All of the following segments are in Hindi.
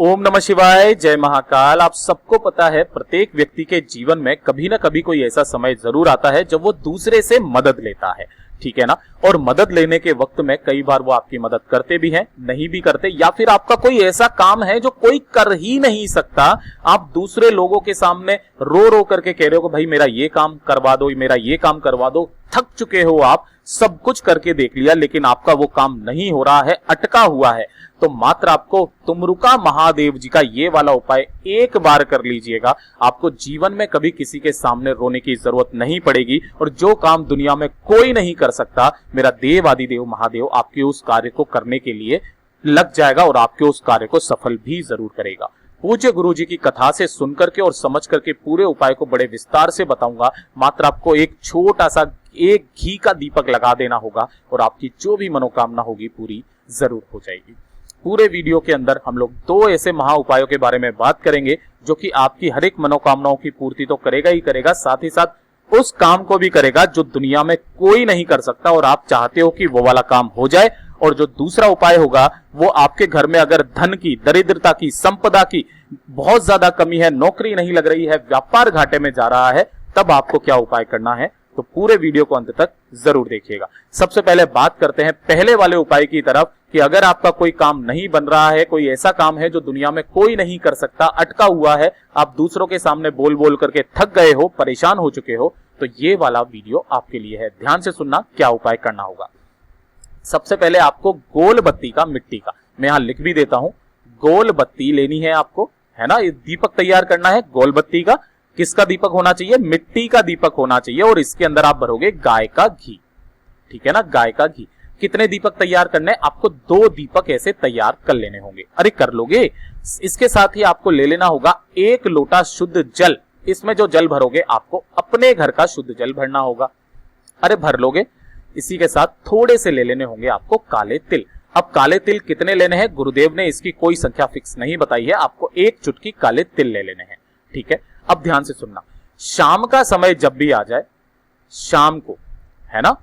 ओम नमः शिवाय, जय महाकाल। आप सबको पता है प्रत्येक व्यक्ति के जीवन में कभी ना कभी कोई ऐसा समय जरूर आता है जब वो दूसरे से मदद लेता है, ठीक है ना। और मदद लेने के वक्त में कई बार वो आपकी मदद करते भी हैं, नहीं भी करते, या फिर आपका कोई ऐसा काम है जो कोई कर ही नहीं सकता। आप दूसरे लोगों के सामने रो रो करके कह रहे हो कि भाई मेरा ये काम करवा दो, मेरा ये काम करवा दो। थक चुके हो, आप सब कुछ करके देख लिया लेकिन आपका वो काम नहीं हो रहा है, अटका हुआ है। तो मात्र आपको तुमरुका महादेव जी का ये वाला उपाय एक बार कर लीजिएगा, आपको जीवन में कभी किसी के सामने रोने की जरूरत नहीं पड़ेगी। और जो काम दुनिया में कोई नहीं कर सकता, मेरा देव आदिदेव महादेव आपके उस कार्य को करने के लिए लग जाएगा और आपके उस कार्य को सफल भी जरूर करेगा। पूज्य गुरु जी की कथा से सुनकर के और समझ करके पूरे उपाय को बड़े विस्तार से बताऊंगा। मात्र आपको एक छोटा सा एक घी का दीपक लगा देना होगा और आपकी जो भी मनोकामना होगी पूरी जरूर हो जाएगी। पूरे वीडियो के अंदर हम लोग दो ऐसे महा उपायों के बारे में बात करेंगे जो कि आपकी हर एक मनोकामनाओं की पूर्ति तो करेगा ही करेगा, साथ ही साथ उस काम को भी करेगा जो दुनिया में कोई नहीं कर सकता और आप चाहते हो कि वो वाला काम हो जाए। और जो दूसरा उपाय होगा वो आपके घर में अगर धन की, दरिद्रता की, संपदा की बहुत ज्यादा कमी है, नौकरी नहीं लग रही है, व्यापार घाटे में जा रहा है, तब आपको क्या उपाय करना है। तो पूरे वीडियो को अंत तक जरूर देखिएगा। सबसे पहले बात करते हैं पहले वाले उपाय की तरफ कि अगर आपका कोई काम नहीं बन रहा है, कोई ऐसा काम है जो दुनिया में कोई नहीं कर सकता, अटका हुआ है, आप दूसरों के सामने बोल बोल करके थक गए हो, परेशान हो चुके हो, तो ये वाला वीडियो आपके लिए है। ध्यान से सुनना क्या उपाय करना होगा। सबसे पहले आपको गोल बत्ती का, मिट्टी का, मैं यहां लिख भी देता हूं, गोल बत्ती लेनी है आपको, है ना। ये दीपक तैयार करना है गोल बत्ती का। किसका दीपक होना चाहिए? मिट्टी का दीपक होना चाहिए। और इसके अंदर आप भरोगे गाय का घी, ठीक है ना, गाय का घी। कितने दीपक तैयार करने? आपको 2 दीपक ऐसे तैयार कर लेने होंगे। अरे कर लोगे। इसके साथ ही आपको ले लेना होगा 1 लोटा शुद्ध जल। इसमें जो जल भरोगे आपको अपने घर का शुद्ध जल भरना होगा। अरे भर लोगे। इसी के साथ थोड़े से ले लेने होंगे आपको काले तिल। अब काले तिल कितने लेने हैं? गुरुदेव ने इसकी कोई संख्या फिक्स नहीं बताई है, आपको 1 चुटकी काले तिल ले लेने हैं, ठीक है। अब ध्यान से सुनना, शाम का समय जब भी आ जाए, शाम को, है ना,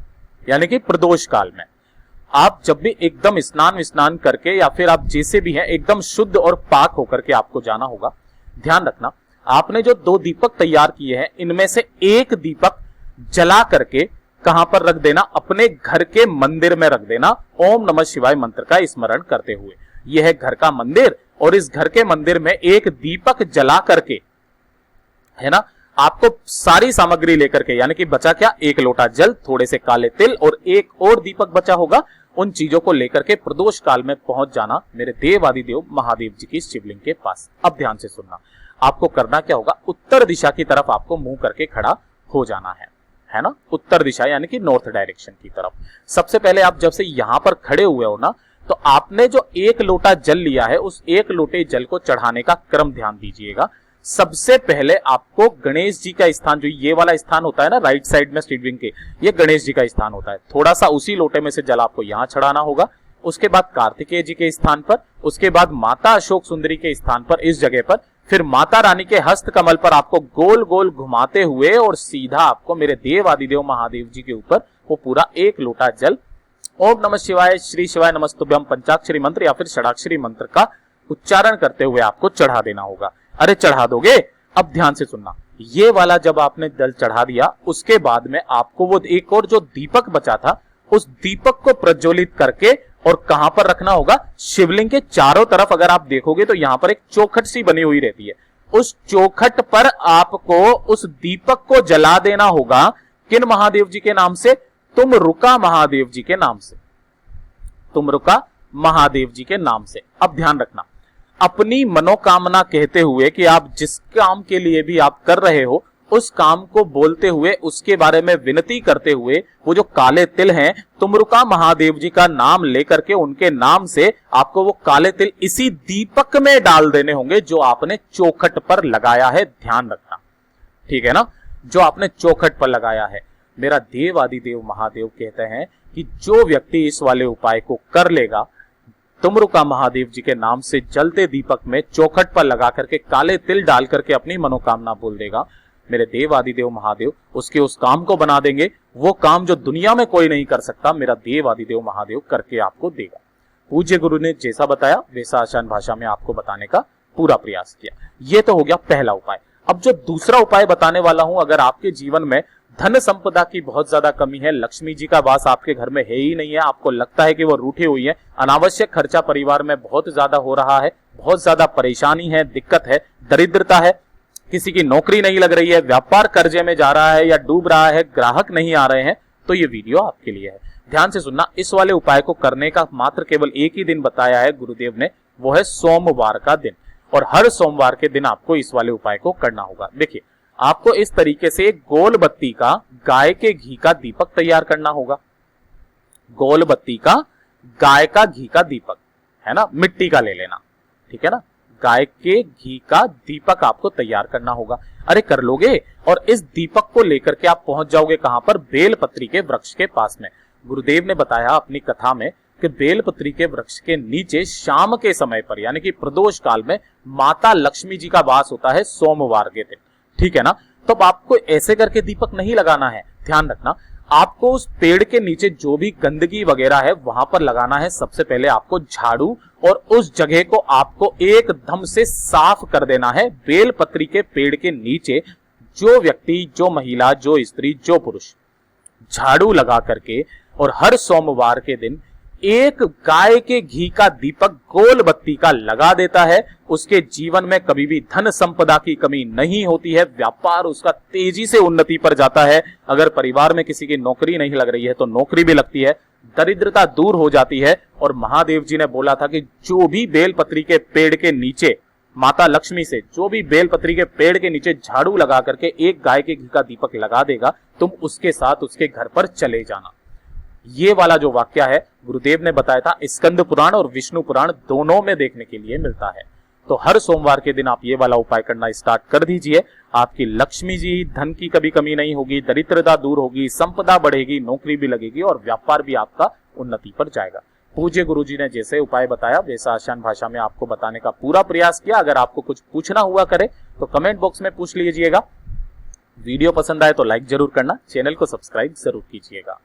यानी कि प्रदोष काल में, आप जब भी एकदम स्नान करके या फिर आप जैसे भी हैं एकदम शुद्ध और पाक होकर के आपको जाना होगा। ध्यान रखना, आपने जो 2 दीपक तैयार किए हैं इनमें से 1 दीपक जला करके कहां पर रख देना? अपने घर के मंदिर में रख देना, ओम नमः शिवाय मंत्र का स्मरण करते हुए। यह है घर का मंदिर और इस घर के मंदिर में 1 दीपक जला करके, है ना, आपको सारी सामग्री लेकर के, यानी कि बचा क्या? 1 लोटा जल, थोड़े से काले तिल और 1 और दीपक बचा होगा, उन चीजों को लेकर के प्रदोष काल में पहुंच जाना मेरे देव आदिदेव महादेव जी की शिवलिंग के पास। अब ध्यान से सुनना, आपको करना क्या होगा? उत्तर दिशा की तरफ आपको मुंह करके खड़ा हो जाना है ना, उत्तर दिशा यानी कि नॉर्थ डायरेक्शन की तरफ। सबसे पहले आप जब से यहां पर खड़े हुए हो ना, तो आपने जो 1 लोटा जल लिया है उस 1 लोटे जल को चढ़ाने का क्रम ध्यान दीजिएगा। सबसे पहले आपको गणेश जी का स्थान, जो ये वाला स्थान होता है ना राइट साइड में शिवलिंग के, ये गणेश जी का स्थान होता है, थोड़ा सा उसी लोटे में से जल आपको यहां चढ़ाना होगा। उसके बाद कार्तिकेय जी के स्थान पर, उसके बाद माता अशोक सुंदरी के स्थान पर, इस जगह पर, फिर माता रानी के हस्त कमल पर आपको गोल गोल घुमाते हुए और सीधा आपको मेरे देव आदिदेव महादेव जी के ऊपर वो पूरा 1 लोटा जल ओम नमः शिवाय, श्री शिवाय नमस्तुभ्यम पंचाक्षरी मंत्र या फिर षडाक्षरी मंत्र का उच्चारण करते हुए आपको चढ़ा देना होगा। अरे चढ़ा दोगे। अब ध्यान से सुनना, ये वाला जब आपने जल चढ़ा दिया उसके बाद में आपको वो एक और जो दीपक बचा था उस दीपक को प्रज्वलित करके और कहां पर रखना होगा? शिवलिंग के चारों तरफ। अगर आप देखोगे तो यहां पर एक चौखट सी बनी हुई रहती है, उस चौखट पर आपको उस दीपक को जला देना होगा। किन महादेव जी के नाम से? तुमरुका महादेव जी के नाम से, तुमरुका महादेव जी के नाम से। अब ध्यान रखना, अपनी मनोकामना कहते हुए कि आप जिस काम के लिए भी आप कर रहे हो उस काम को बोलते हुए, उसके बारे में विनती करते हुए, वो जो काले तिल हैं तुमरुका महादेव जी का नाम लेकर के उनके नाम से आपको वो काले तिल इसी दीपक में डाल देने होंगे जो आपने चौखट पर लगाया है। ध्यान रखना, ठीक है ना, जो आपने चौखट पर लगाया है। मेरा देव आदिदेव महादेव कहते हैं कि जो व्यक्ति इस वाले उपाय को कर लेगा, तुमरुका महादेव जी के नाम से जलते दीपक में चौखट पर लगा करके काले तिल डाल करके अपनी मनोकामना बोल देगा, मेरे देव आदिदेव महादेव उसके उस काम को बना देंगे। वो काम जो दुनिया में कोई नहीं कर सकता, मेरा देव आदिदेव महादेव करके आपको देगा। पूज्य गुरु ने जैसा बताया वैसा आसान भाषा में आपको बताने का पूरा प्रयास किया। ये तो हो गया पहला उपाय। अब जो दूसरा उपाय बताने वाला हूं, अगर आपके जीवन में धन संपदा की बहुत ज्यादा कमी है, लक्ष्मी जी का वास आपके घर में है ही नहीं है, आपको लगता है कि वो रूठी हुई है, अनावश्यक खर्चा परिवार में बहुत ज्यादा हो रहा है, बहुत ज्यादा परेशानी है, दिक्कत है, दरिद्रता है, किसी की नौकरी नहीं लग रही है, व्यापार कर्जे में जा रहा है या डूब रहा है, ग्राहक नहीं आ रहे हैं, तो ये वीडियो आपके लिए है। ध्यान से सुनना। इस वाले उपाय को करने का मात्र केवल एक ही दिन बताया है गुरुदेव ने, वो है सोमवार का दिन, और हर सोमवार के दिन आपको इस वाले उपाय को करना होगा। देखिए, आपको इस तरीके से एक गोल बत्ती का गाय के घी का दीपक तैयार करना होगा। गोल बत्ती का गाय का घी का दीपक है ना, मिट्टी का ले लेना, ठीक है ना। गाय के घी का दीपक आपको तैयार करना होगा। अरे कर लोगे। और इस दीपक को लेकर के आप पहुंच जाओगे कहां पर? बेलपत्री के वृक्ष के पास में। गुरुदेव ने बताया अपनी कथा में कि बेलपत्री के वृक्ष के नीचे शाम के समय पर, यानी कि प्रदोष काल में, माता लक्ष्मी जी का वास होता है सोमवार के दिन, ठीक है ना। तो आपको ऐसे करके दीपक नहीं लगाना है, ध्यान रखना। आपको उस पेड़ के नीचे जो भी गंदगी वगैरह है वहां पर लगाना है सबसे पहले आपको झाड़ू, और उस जगह को आपको एकदम से साफ कर देना है। बेलपत्री के पेड़ के नीचे जो व्यक्ति, जो महिला, जो स्त्री, जो पुरुष झाड़ू लगा करके और हर सोमवार के दिन एक गाय के घी का दीपक गोल बत्ती का लगा देता है, उसके जीवन में कभी भी धन संपदा की कमी नहीं होती है, व्यापार उसका तेजी से उन्नति पर जाता है। अगर परिवार में किसी की नौकरी नहीं लग रही है तो नौकरी भी लगती है, दरिद्रता दूर हो जाती है। और महादेव जी ने बोला था कि जो भी बेलपत्री के पेड़ के नीचे, माता लक्ष्मी से जो भी बेलपत्री के पेड़ के नीचे झाड़ू लगा करके एक गाय के घी का दीपक लगा देगा, तुम उसके साथ उसके घर पर चले जाना। ये वाला जो वाक्य है गुरुदेव ने बताया था, स्कंद पुराण और विष्णु पुराण दोनों में देखने के लिए मिलता है। तो हर सोमवार के दिन आप ये वाला उपाय करना स्टार्ट कर दीजिए। आपकी लक्ष्मी जी, धन की कभी कमी नहीं होगी, दरिद्रता दूर होगी, संपदा बढ़ेगी, नौकरी भी लगेगी और व्यापार भी आपका उन्नति पर जाएगा। पूज्य गुरुजी ने जैसे उपाय बताया वैसा आसान भाषा में आपको बताने का पूरा प्रयास किया। अगर आपको कुछ पूछना हुआ करे तो कमेंट बॉक्स में पूछ लीजिएगा। वीडियो पसंद आए तो लाइक जरूर करना, चैनल को सब्सक्राइब जरूर कीजिएगा।